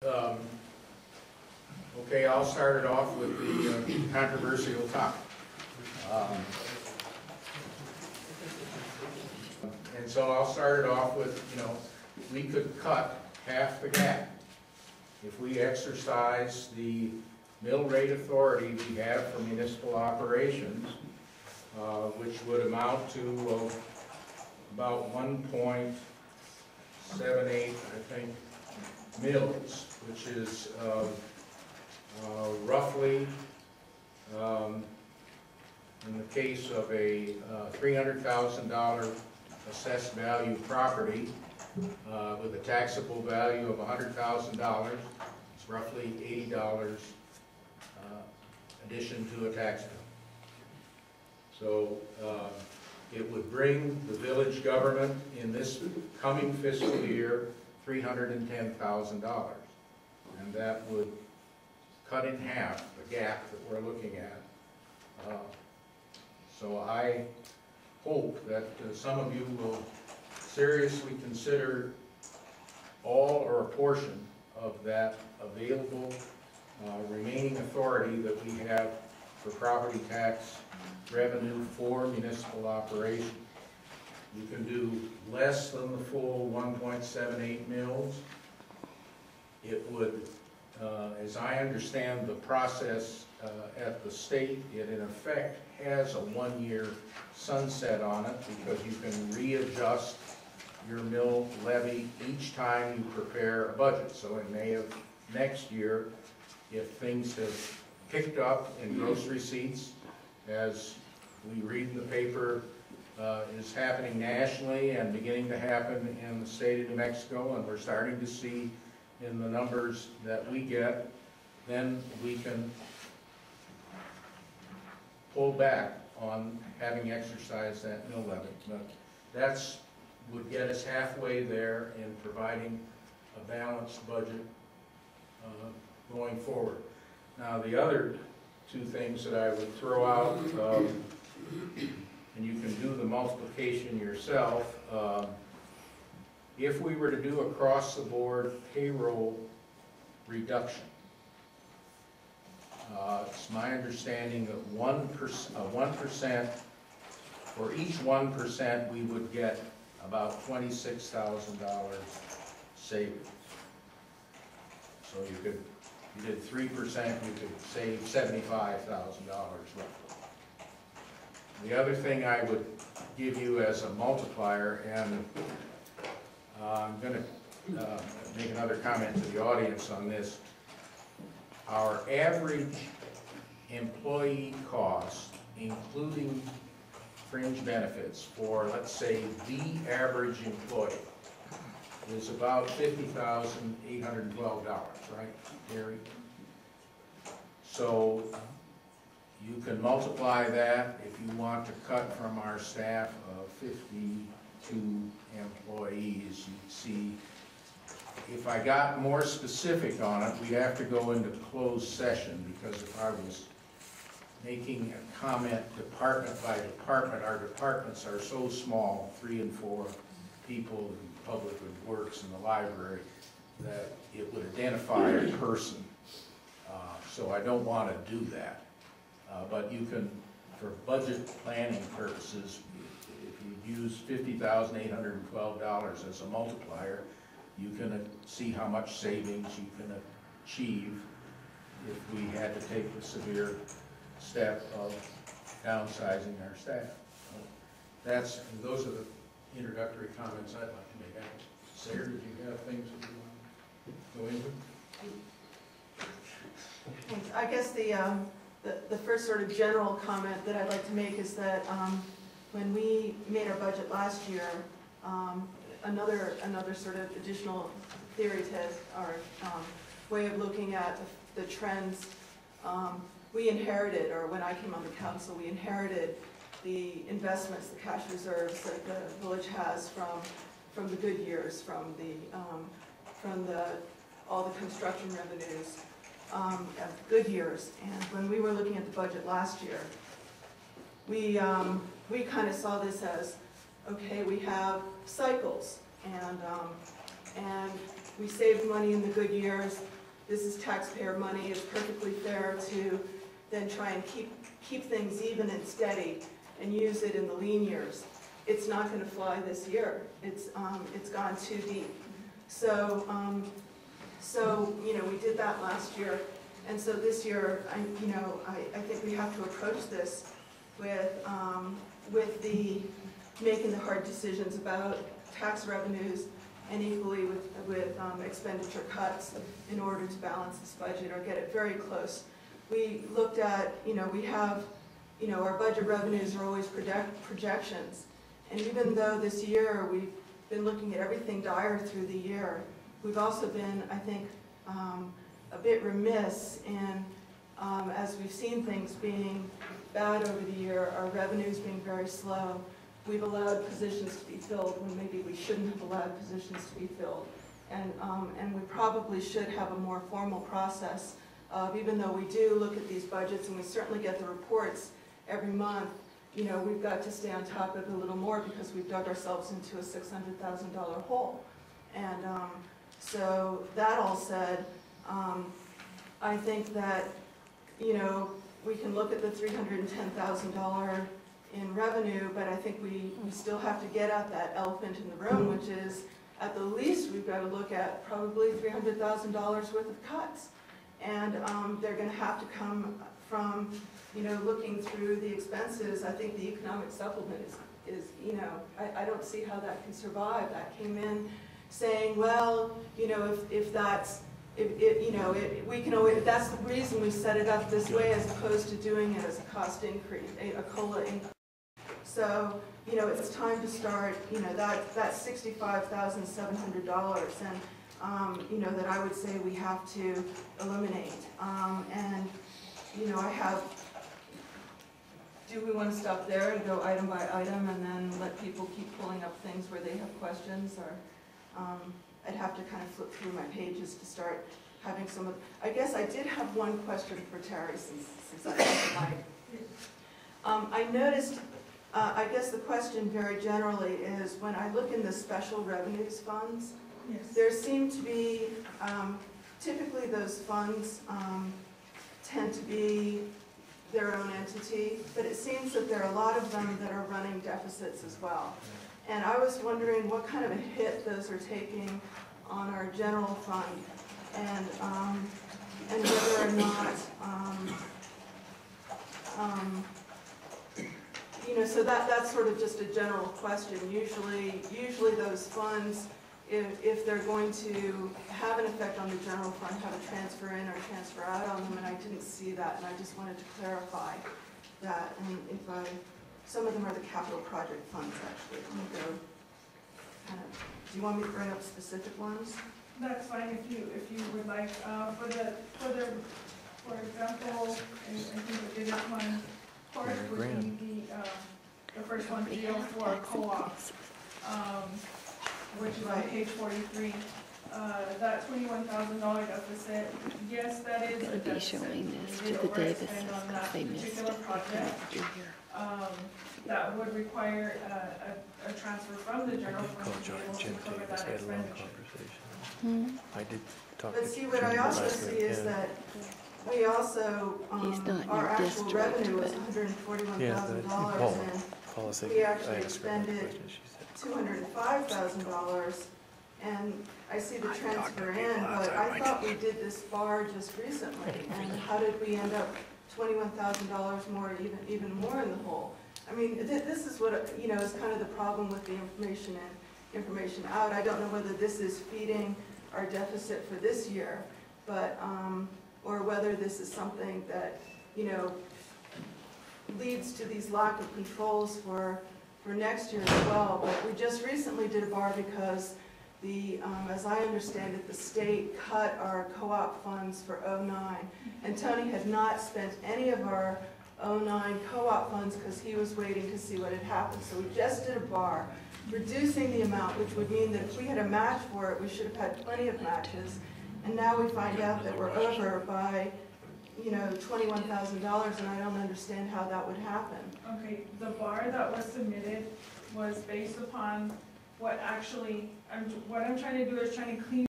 Okay, I'll start it off with the controversial topic. And so I'll start it off with, we could cut half the gap if we exercise the mill rate authority we have for municipal operations, which would amount to about 1.78, I think, mills, which is roughly, in the case of a $300,000 assessed value property with a taxable value of $100,000, it's roughly $80 addition to a tax bill. So it would bring the village government in this coming fiscal year $310,000, and that would cut in half the gap that we're looking at. So I hope that some of you will seriously consider all or a portion of that available remaining authority that we have for property tax revenue for municipal operation. You can do less than the full 1.78 mils. It would, as I understand the process at the state, it in effect has a one-year sunset on it because you can readjust your mill levy each time you prepare a budget. So in May of next year, if things have picked up in gross receipts, as we read in the paper, is happening nationally and beginning to happen in the state of New Mexico, and we're starting to see in the numbers that we get, then we can pull back on having exercised that mill levy. But that's would get us halfway there in providing a balanced budget going forward. Now the other two things that I would throw out, and you can do the multiplication yourself, if we were to do across-the-board payroll reduction, it's my understanding that 1%, for each 1%, we would get about $26,000 savings. So you did 3%, you could save $75,000 roughly. The other thing I would give you as a multiplier, and I'm going to make another comment to the audience on this. Our average employee cost, including fringe benefits for, let's say, the average employee, is about $50,812, right, Gary? So you can multiply that if you want to cut from our staff of 52 employees. You'd see, if I got more specific on it, we'd have to go into closed session, because if I was making a comment department by department, our departments are so small, 3 and 4 people in public works and the library, that it would identify a person. So I don't want to do that. But you can, for budget planning purposes, if you use $50,812 as a multiplier, you can see how much savings you can achieve if we had to take the severe step of downsizing our staff. Those are the introductory comments I'd like to make. Sarah, did you have things that you want to go into? Thanks. I guess the first sort of general comment that I'd like to make is that when we made our budget last year, another sort of additional theory test or way of looking at the trends, we inherited, or when I came on the council, we inherited the investments, the cash reserves that the village has from the good years, from all the construction revenues of good years. And when we were looking at the budget last year, we kind of saw this as, okay, we have cycles, and we saved money in the good years. This is taxpayer money. It's perfectly fair to then try and keep things even and steady and use it in the lean years. It's not going to fly this year. It's gone too deep. So we did that last year, and so this year, I think we have to approach this with the making the hard decisions about tax revenues, and equally with expenditure cuts in order to balance this budget or get it very close. We looked at, we have, our budget revenues are always projections. And even though this year we've been looking at everything dire through the year, we've also been, I think, a bit remiss in, as we've seen things being bad over the year, our revenues being very slow. We've allowed positions to be filled when maybe we shouldn't have allowed positions to be filled. And we probably should have a more formal process of, even though we do look at these budgets and we certainly get the reports every month, we've got to stay on top of it a little more because we've dug ourselves into a $600,000 hole. And so that all said, I think that, we can look at the $310,000 in revenue, but I think we still have to get at that elephant in the room, which is, at the least, we've got to look at probably $300,000 worth of cuts. And they're going to have to come from, looking through the expenses. I think the economic supplement is I don't see how that can survive. That came in saying, well, if that's, we can always, that's the reason we set it up this way as opposed to doing it as a cost increase, a COLA increase. So, it's time to start, that's $65,700, and, that I would say we have to eliminate. And, I have, do we want to stop there and go item by item and then let people keep pulling up things where they have questions? Or I'd have to kind of flip through my pages to start having some of, I guess I did have one question for Terry since I have the mic. I noticed, I guess the question very generally is, when I look in the special revenues funds, yes, there seem to be, typically those funds tend to be their own entity, but it seems that there are a lot of them that are running deficits as well. And I was wondering what kind of a hit those are taking on our general fund, and whether or not, so that's sort of just a general question. Usually those funds, if they're going to have an effect on the general fund, have a transfer in or transfer out on them, and I didn't see that, and I just wanted to clarify that. And some of them are the capital project funds, actually. Let me go kind of, do you want me to bring up specific ones? That's fine if you would like. For example, I think the biggest one, course, would be the first one, for co-op, which is on page 43. That $21,000 deficit, yes, that is a deficit. Showing this to the Davis on that they missed particular it. project. That would require a transfer from the general fund to be able to cover that expenditure. I did talk but see, what I also see is that we also, our actual revenue was $141,000, and we actually expended $205,000, and I see the transfer in, but I thought we did this bar just recently, and how did we end up $21,000 more, even more in the hole? I mean, this is what, is kind of the problem with the information in, information out. I don't know whether this is feeding our deficit for this year, but, or whether this is something that, leads to these lack of controls for next year as well. But we just recently did a bar because the, as I understand it, the state cut our co-op funds for '09, and Tony had not spent any of our '09 co-op funds because he was waiting to see what had happened. So we just did a bar, reducing the amount, which would mean that if we had a match for it, we should have had plenty of matches. And now we find out that we're over by, $21,000, and I don't understand how that would happen. Okay, the bar that was submitted was based upon what actually, what I'm trying to do is trying to clean